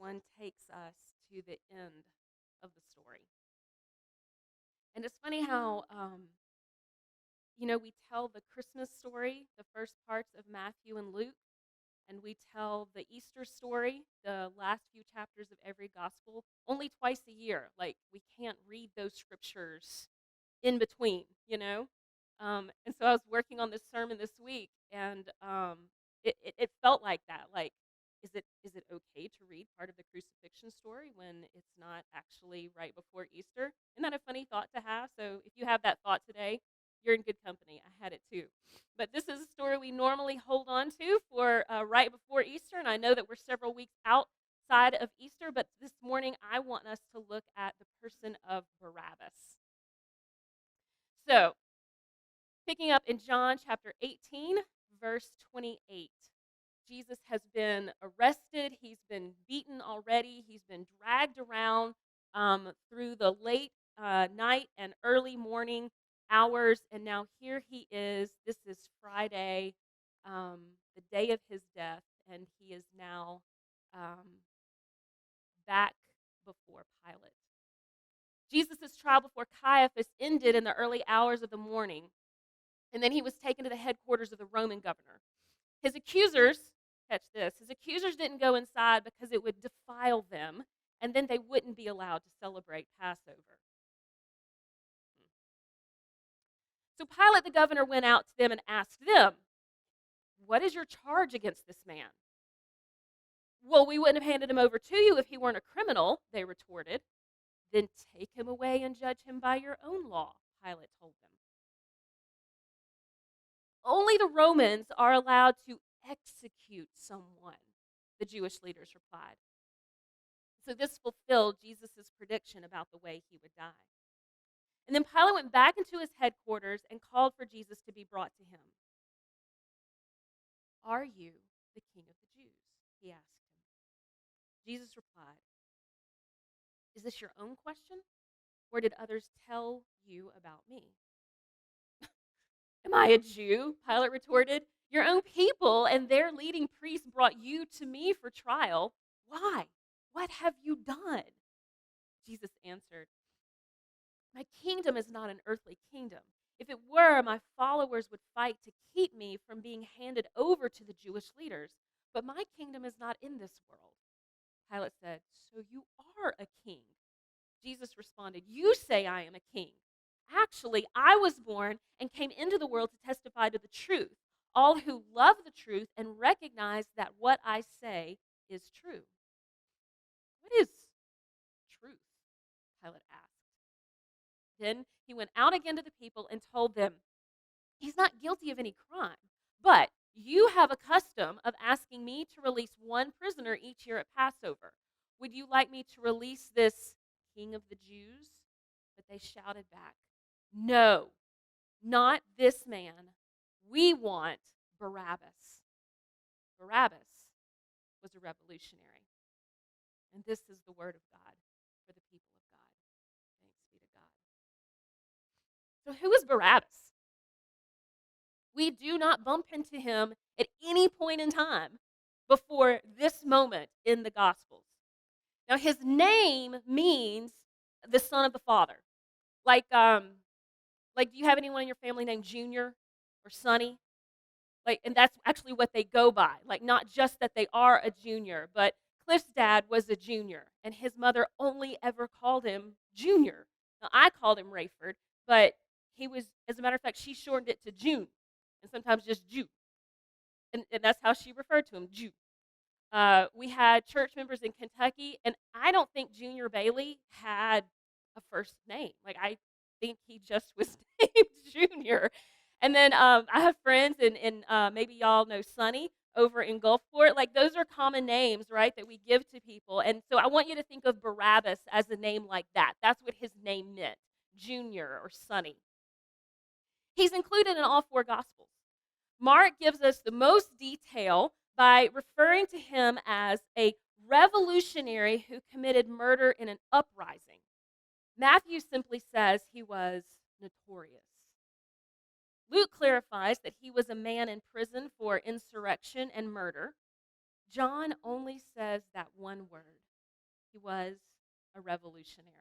one takes us to the end of the story. And it's funny how, we tell the Christmas story, the first parts of Matthew and Luke, and we tell the Easter story, the last few chapters of every gospel, only twice a year. Like, we can't read those scriptures in between, And so I was working on this sermon this week, and it felt like that. Like, is it okay to read part of the crucifixion story when it's not actually right before Easter? Isn't that a funny thought to have? So if you have that thought today, you're in good company. I had it too. But this is a story we normally hold on to for right before Easter, and I know that we're several weeks outside of Easter, but this morning I want us to look at the person of Barabbas. So, picking up in John chapter 18, verse 28. Jesus has been arrested. He's been beaten already. He's been dragged around through the late night and early morning hours. And now here he is. This is Friday, the day of his death. And he is now back before Pilate. Jesus' trial before Caiaphas ended in the early hours of the morning. And then he was taken to the headquarters of the Roman governor. His accusers, catch this, his accusers didn't go inside because it would defile them, and then they wouldn't be allowed to celebrate Passover. So Pilate the governor went out to them and asked them, "What is your charge against this man?" "Well, we wouldn't have handed him over to you if he weren't a criminal," they retorted. "Then take him away and judge him by your own law," Pilate told them. "Only the Romans are allowed to execute someone," the Jewish leaders replied. So this fulfilled Jesus' prediction about the way he would die. And then Pilate went back into his headquarters and called for Jesus to be brought to him. "Are you the king of the Jews?" he asked him. Jesus replied, "Is this your own question, or did others tell you about me?" "Am I a Jew?" Pilate retorted. "Your own people and their leading priests brought you to me for trial. Why? What have you done?" Jesus answered, "My kingdom is not an earthly kingdom. If it were, my followers would fight to keep me from being handed over to the Jewish leaders. But my kingdom is not in this world." Pilate said, "So you are a king?" Jesus responded, "You say I am a king. Actually, I was born and came into the world to testify to the truth. All who love the truth and recognize that what I say is true." "What is truth?" Pilate asked. Then he went out again to the people and told them, "He's not guilty of any crime, but you have a custom of asking me to release one prisoner each year at Passover. Would you like me to release this king of the Jews?" But they shouted back, "No, not this man. We want Barabbas." Barabbas was a revolutionary. And this is the word of God for the people of God. Thanks be to God. So who is Barabbas? We do not bump into him at any point in time before this moment in the Gospels. Now, his name means the son of the Father. Like, do you have anyone in your family named Junior or Sonny? Like, and that's actually what they go by. Like, not just that they are a junior, but Cliff's dad was a junior, and his mother only ever called him Junior. Now, I called him Rayford, but he was, as a matter of fact, she shortened it to June, and sometimes just Jew. And that's how she referred to him, Jew. We had church members in Kentucky, and I don't think Junior Bailey had a first name. Like, I think he just was named Junior. And then I have friends, and maybe y'all know Sonny over in Gulfport. Like, those are common names, right, that we give to people. And so I want you to think of Barabbas as a name like that. That's what his name meant, Junior or Sonny. He's included in all four Gospels. Mark gives us the most detail by referring to him as a revolutionary who committed murder in an uprising. Matthew simply says he was notorious. Luke clarifies that he was a man in prison for insurrection and murder. John only says that one word, He was a revolutionary.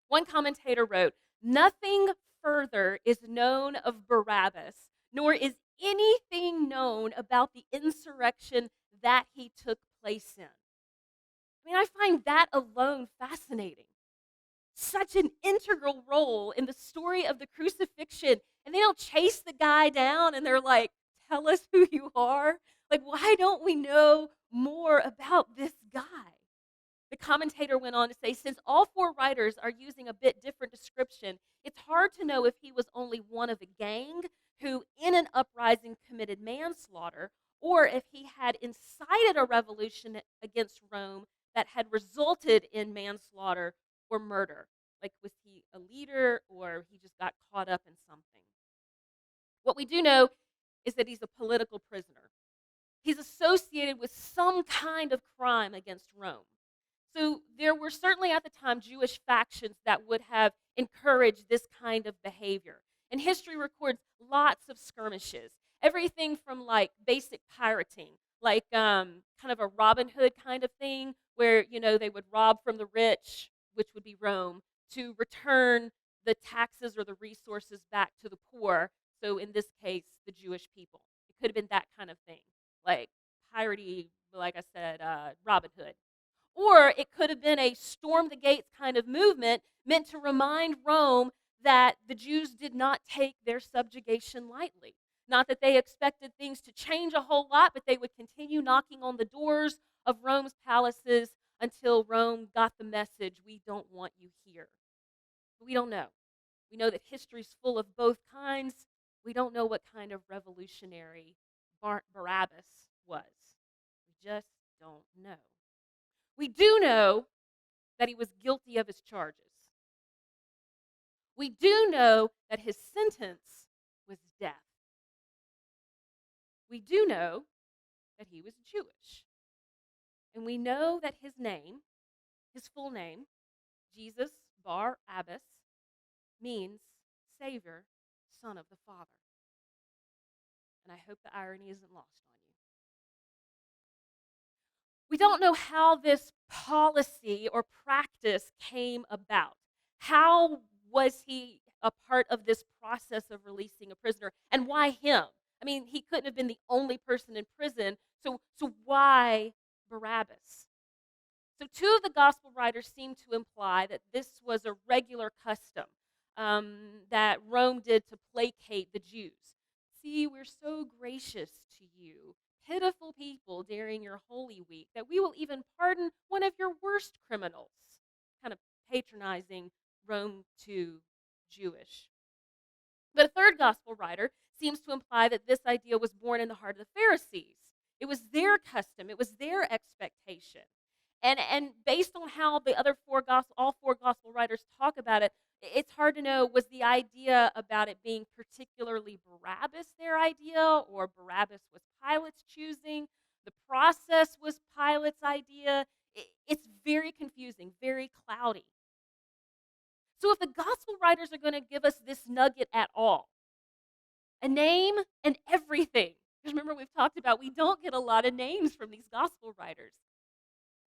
One commentator wrote, "Nothing further is known of Barabbas, nor is anything known about the insurrection that he took place in." I mean, I find that alone fascinating. Such an integral role in the story of the crucifixion, and they don't chase the guy down and they're like, "Tell us who you are." Like, why don't we know more about this guy? The commentator went on to say, since all four writers are using a bit different description, it's hard to know if he was only one of a gang who, in an uprising, committed manslaughter, or if he had incited a revolution against Rome that had resulted in manslaughter or murder. Like, was he a leader or he just got caught up in something? What we do know is that he's a political prisoner. He's associated with some kind of crime against Rome. So there were certainly at the time Jewish factions that would have encouraged this kind of behavior. And history records lots of skirmishes, everything from like basic pirating, like kind of a Robin Hood kind of thing, where they would rob from the rich, which would be Rome, to return the taxes or the resources back to the poor. So in this case, the Jewish people. It could have been that kind of thing, like piratey, like I said, Robin Hood. Or it could have been a storm the gates kind of movement meant to remind Rome that the Jews did not take their subjugation lightly. Not that they expected things to change a whole lot, but they would continue knocking on the doors of Rome's palaces until Rome got the message, "We don't want you here." But we don't know. We know that history's full of both kinds. We don't know what kind of revolutionary Barabbas was. We just don't know. We do know that he was guilty of his charges. We do know that his sentence was death. We do know that he was Jewish. And we know that his name, his full name, Jesus Barabbas, means Savior, Son of the Father. And I hope the irony isn't lost on you. We don't know how this policy or practice came about. How was he a part of this process of releasing a prisoner? And why him? I mean, he couldn't have been the only person in prison, so why Barabbas? So two of the gospel writers seem to imply that this was a regular custom that Rome did to placate the Jews. "See, we're so gracious to you, pitiful people, during your Holy Week, that we will even pardon one of your worst criminals," kind of patronizing Rome to Jewish. But a third gospel writer seems to imply that this idea was born in the heart of the Pharisees. It was their custom, it was their expectation. And based on how the all four gospel writers talk about it, it's hard to know, was the idea about it being particularly Barabbas their idea, or Barabbas was Pilate's choosing? The process was Pilate's idea? It's very confusing, very cloudy. So if the gospel writers are going to give us this nugget at all, a name and everything, because remember we've talked about we don't get a lot of names from these gospel writers,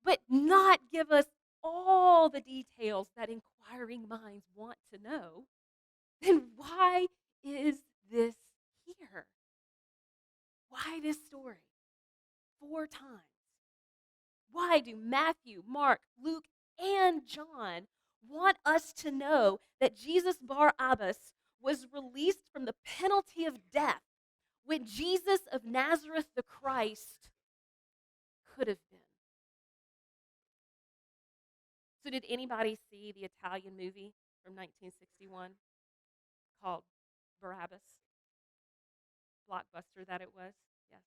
but not give us all the details that inquiring minds want to know, then why is this here? Why this story? 4 times. Why do Matthew, Mark, Luke, and John want us to know that Jesus Barabbas was released from the penalty of death when Jesus of Nazareth the Christ could have been? So did anybody see the Italian movie from 1961 called Barabbas? Blockbuster that it was. Yes.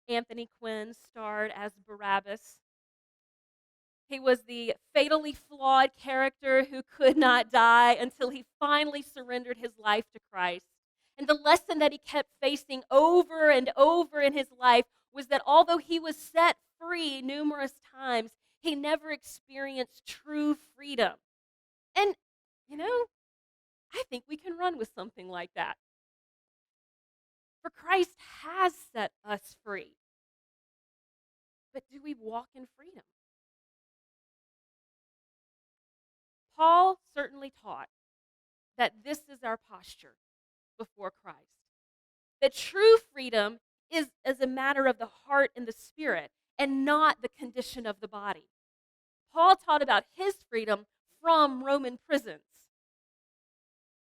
Anthony Quinn starred as Barabbas. He was the fatally flawed character who could not die until he finally surrendered his life to Christ. And the lesson that he kept facing over and over in his life was that although he was set free numerous times, he never experienced true freedom. And, I think we can run with something like that. For Christ has set us free. but do we walk in freedom? Paul certainly taught that this is our posture before Christ. That true freedom is a matter of the heart and the spirit and not the condition of the body. Paul taught about his freedom from Roman prisons.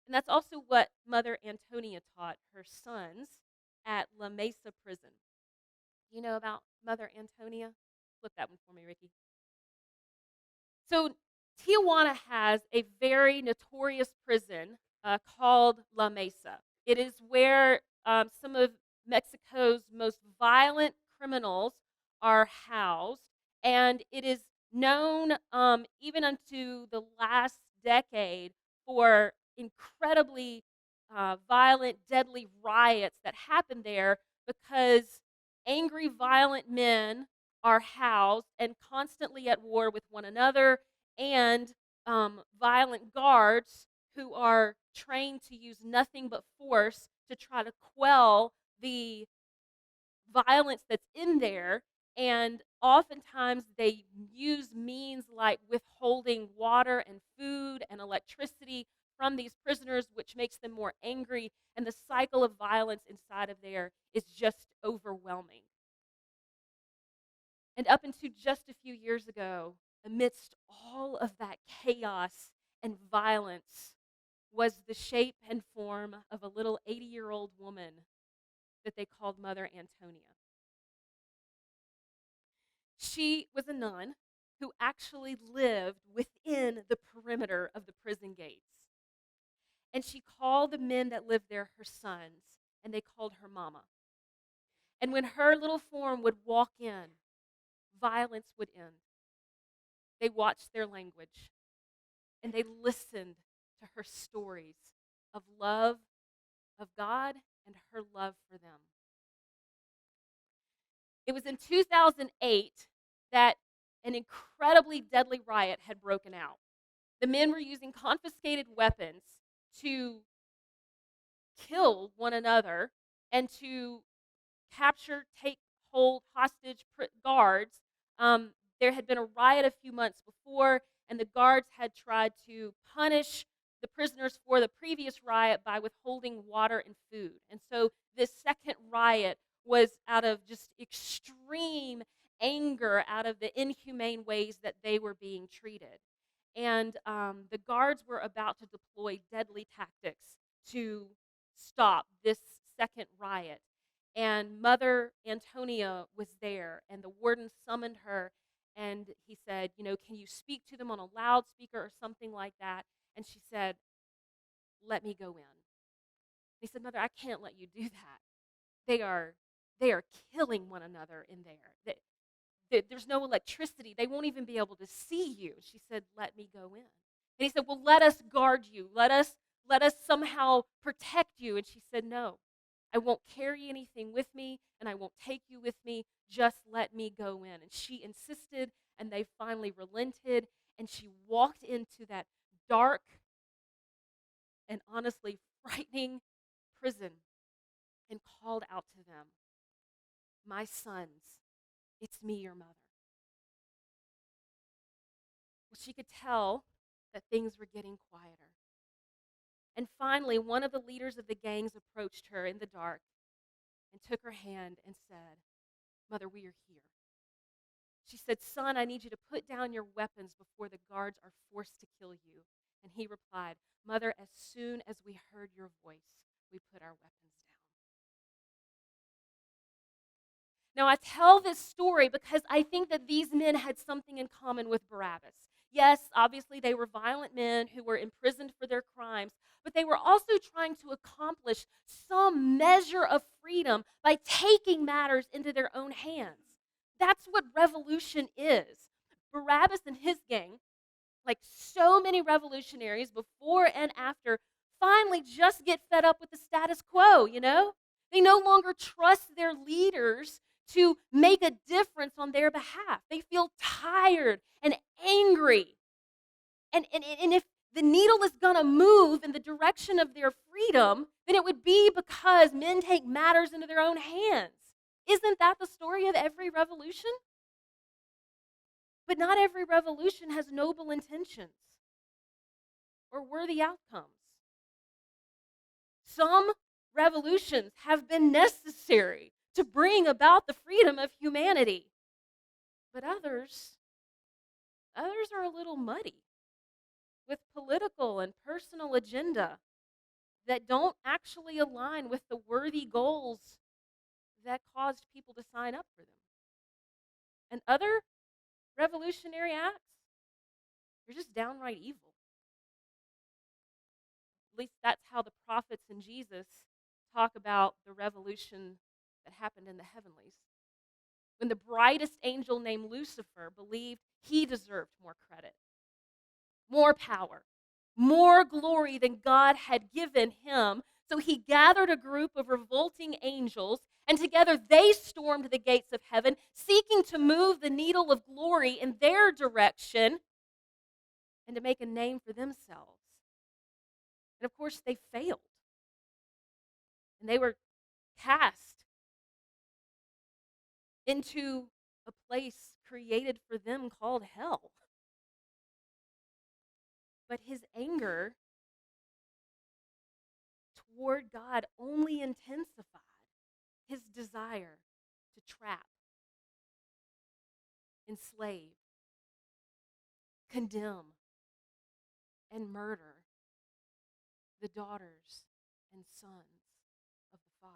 And that's also what Mother Antonia taught her sons at La Mesa prison. You know about Mother Antonia? Flip that one for me, Ricky. So Tijuana has a very notorious prison called La Mesa. It is where some of Mexico's most violent criminals are housed, and it is known even unto the last decade for incredibly violent, deadly riots that happen there because angry, violent men are housed and constantly at war with one another, and violent guards who are trained to use nothing but force to try to quell the violence that's in there. And oftentimes they use means like withholding water and food and electricity from these prisoners, which makes them more angry. And the cycle of violence inside of there is just overwhelming. And up until just a few years ago, amidst all of that chaos and violence, was the shape and form of a little 80-year-old woman that they called Mother Antonia. She was a nun who actually lived within the perimeter of the prison gates. And she called the men that lived there her sons, and they called her Mama. And when her little form would walk in, violence would end. They watched their language, and they listened to her stories of love of God and her love for them. It was in 2008 that an incredibly deadly riot had broken out. The men were using confiscated weapons to kill one another and to capture, take hold, hostage guards. There had been a riot a few months before, and the guards had tried to punish the prisoners for the previous riot by withholding water and food. And so this second riot was out of just extreme anger, out of the inhumane ways that they were being treated. And the guards were about to deploy deadly tactics to stop this second riot. And Mother Antonia was there, and the warden summoned her, and he said, can you speak to them on a loudspeaker or something like that? And she said, let me go in. He said, Mother, I can't let you do that. They are killing one another in there. There's no electricity. They won't even be able to see you. She said, let me go in. And he said, well, let us guard you. Let us somehow protect you. And she said, no, I won't carry anything with me, and I won't take you with me. Just let me go in. And she insisted, and they finally relented, and she walked into that dark and honestly frightening prison and called out to them, my sons, it's me, your mother. Well, she could tell that things were getting quieter. And finally, one of the leaders of the gangs approached her in the dark and took her hand and said, Mother, we are here. She said, son, I need you to put down your weapons before the guards are forced to kill you. And he replied, Mother, as soon as we heard your voice, we put our weapons down. Now, I tell this story because I think that these men had something in common with Barabbas. Yes, obviously they were violent men who were imprisoned for their crimes, but they were also trying to accomplish some measure of freedom by taking matters into their own hands. That's what revolution is. Barabbas and his gang, like so many revolutionaries before and after, finally just get fed up with the status quo, They no longer trust their leaders to make a difference on their behalf. They feel tired and angry. And if the needle is going to move in the direction of their freedom, then it would be because men take matters into their own hands. Isn't that the story of every revolution? But not every revolution has noble intentions or worthy outcomes. Some revolutions have been necessary to bring about the freedom of humanity. But others are a little muddy with political and personal agenda that don't actually align with the worthy goals that caused people to sign up for them. And other revolutionary acts, they're just downright evil. At least that's how the prophets and Jesus talk about the revolution that happened in the heavenlies. When the brightest angel named Lucifer believed he deserved more credit, more power, more glory than God had given him. So he gathered a group of revolting angels, and together they stormed the gates of heaven, seeking to move the needle of glory in their direction and to make a name for themselves. And of course, they failed. And they were cast into a place created for them called hell. But his anger toward God only intensified his desire to trap, enslave, condemn, and murder the daughters and sons of the Father.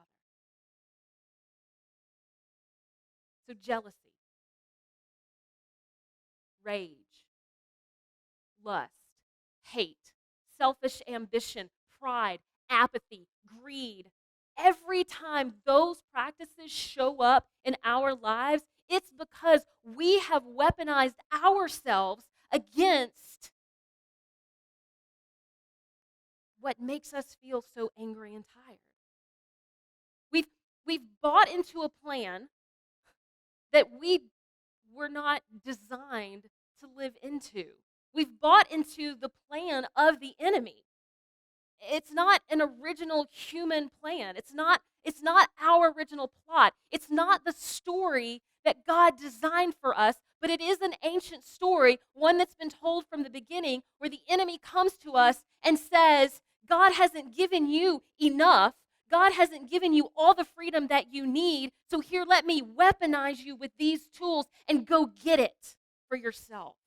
So jealousy, rage, lust, hate, selfish ambition, pride, apathy, greed. Every time those practices show up in our lives, it's because we have weaponized ourselves against what makes us feel so angry and tired. We've bought into a plan that we were not designed to live into. We've bought into the plan of the enemy. It's not an original human plan. It's not our original plot. It's not the story that God designed for us, but it is an ancient story, one that's been told from the beginning, where the enemy comes to us and says, God hasn't given you enough. God hasn't given you all the freedom that you need, so here, let me weaponize you with these tools and go get it for yourself.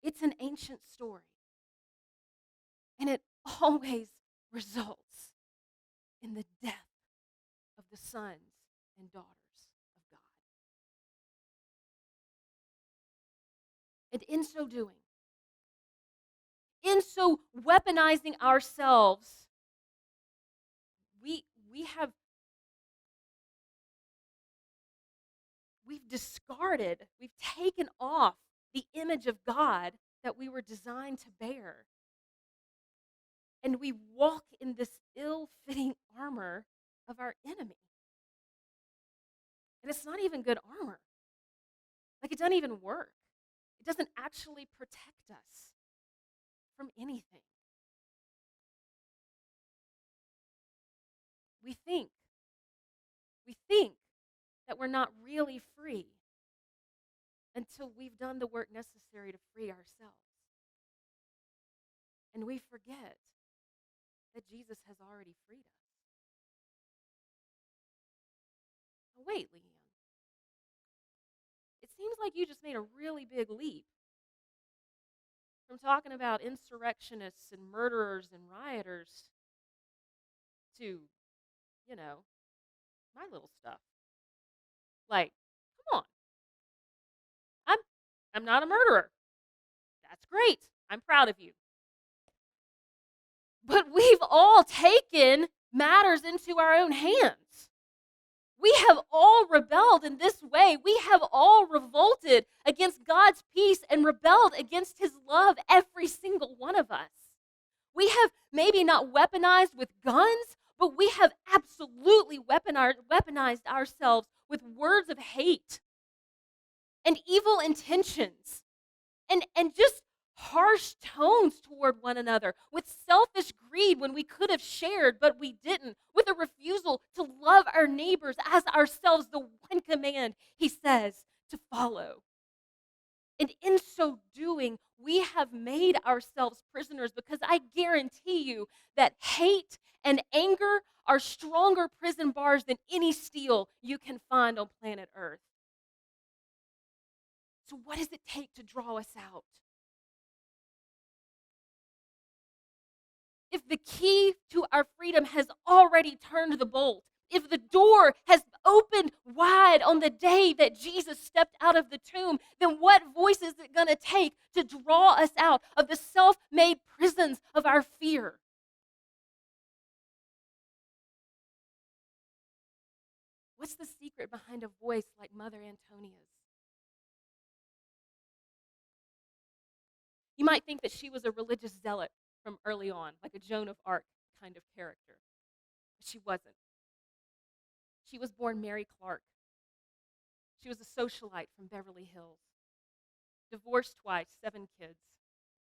It's an ancient story, and it always results in the death of the sons and daughters of God. And in so doing, in so weaponizing ourselves, we've discarded, we've taken off the image of God that we were designed to bear. And we walk in this ill-fitting armor of our enemy. And it's not even good armor. Like, it doesn't even work. It doesn't actually protect us from anything. We think that we're not really free until we've done the work necessary to free ourselves. And we forget that Jesus has already freed us. Oh, wait, Leanne. It seems like you just made a really big leap from talking about insurrectionists and murderers and rioters to, my little stuff. Like, come on. I'm not a murderer. That's great. I'm proud of you. But we've all taken matters into our own hands. We have all rebelled in this way. We have all revolted against God's peace and rebelled against his love, every single one of us. We have maybe not weaponized with guns, but we have absolutely weaponized ourselves with words of hate and evil intentions and just harsh tones toward one another, with selfish greed when we could have shared but we didn't, with a refusal to love our neighbors as ourselves, the one command he says to follow. And in so doing, we have made ourselves prisoners, because I guarantee you that hate and anger are stronger prison bars than any steel you can find on planet Earth. So, what does it take to draw us out? If the key to our freedom has already turned the bolt, if the door has opened wide on the day that Jesus stepped out of the tomb, then what voice is it going to take to draw us out of the self-made prisons of our fear? What's the secret behind a voice like Mother Antonia's? You might think that she was a religious zealot from early on, like a Joan of Arc kind of character. But she wasn't. She was born Mary Clark. She was a socialite from Beverly Hills, divorced twice, 7 kids,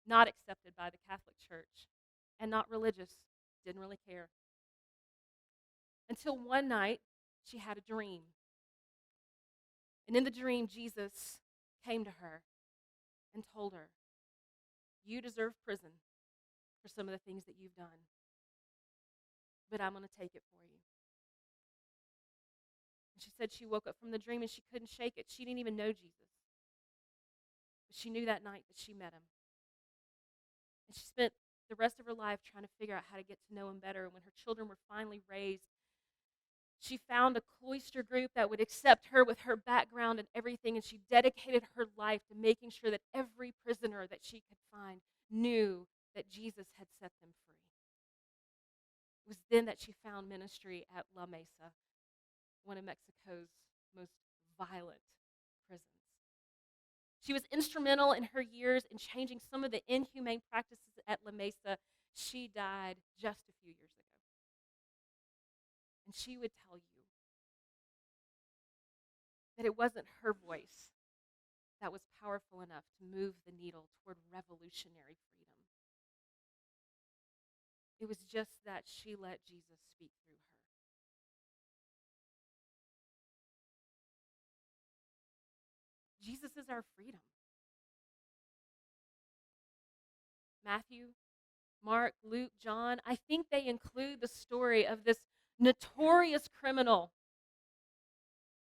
not accepted by the Catholic Church, and not religious, didn't really care. Until one night, she had a dream. And in the dream, Jesus came to her and told her, "You deserve prison for some of the things that you've done, but I'm going to take it for you." And she said she woke up from the dream and she couldn't shake it. She didn't even know Jesus. But she knew that night that she met him. And she spent the rest of her life trying to figure out how to get to know him better. And when her children were finally raised, she found a cloister group that would accept her with her background and everything. And she dedicated her life to making sure that every prisoner that she could find knew that Jesus had set them free. It was then that she found ministry at La Mesa, one of Mexico's most violent prisons. She was instrumental in her years in changing some of the inhumane practices at La Mesa. She died just a few years ago. And she would tell you that it wasn't her voice that was powerful enough to move the needle toward revolutionary freedom. It was just that she let Jesus speak through her. Jesus is our freedom. Matthew, Mark, Luke, John, I think they include the story of this notorious criminal,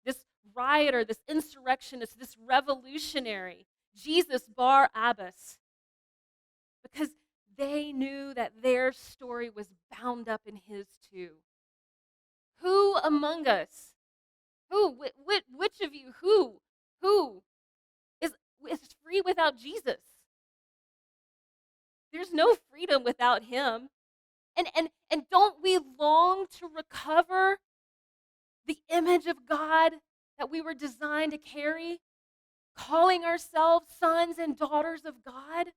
this rioter, this insurrectionist, this revolutionary, Jesus Barabbas, because they knew that their story was bound up in his too. Who among us, which of you, who is free without Jesus? There's no freedom without him. And don't we long to recover the image of God that we were designed to carry, calling ourselves sons and daughters of God?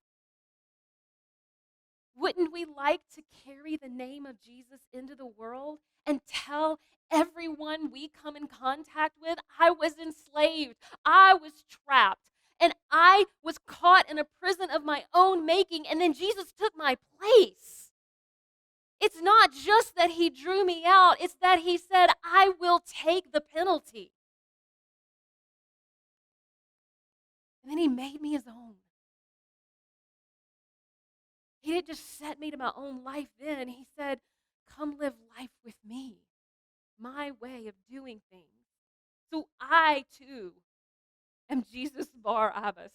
Wouldn't we like to carry the name of Jesus into the world and tell everyone we come in contact with, I was enslaved, I was trapped, and I was caught in a prison of my own making, and then Jesus took my place? It's not just that he drew me out, it's that he said, I will take the penalty. And then he made me his own. He didn't just set me to my own life then. He said, come live life with me, my way of doing things. So I, too, am Jesus Barabbas.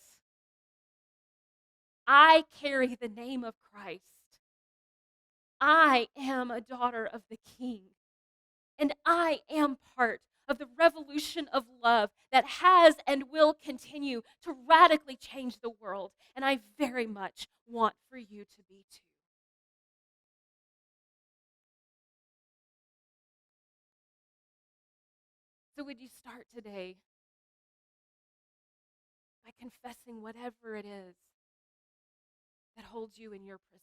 I carry the name of Christ. I am a daughter of the King. And I am part of the revolution of love that has and will continue to radically change the world. And I very much want for you to be too. So would you start today by confessing whatever it is that holds you in your prison?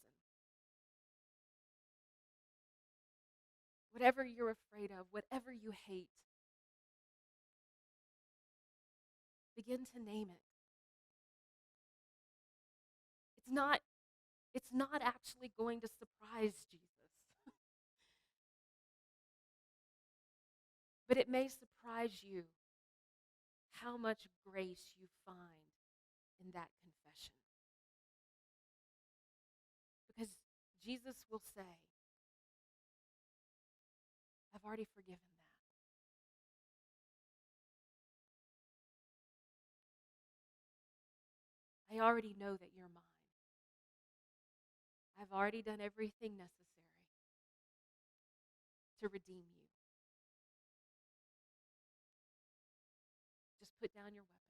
Whatever you're afraid of, whatever you hate, begin to name it. It's not actually going to surprise Jesus. But it may surprise you how much grace you find in that confession. Because Jesus will say, I've already forgiven that. I already know that you're mine. I've already done everything necessary to redeem you. Just put down your weapon.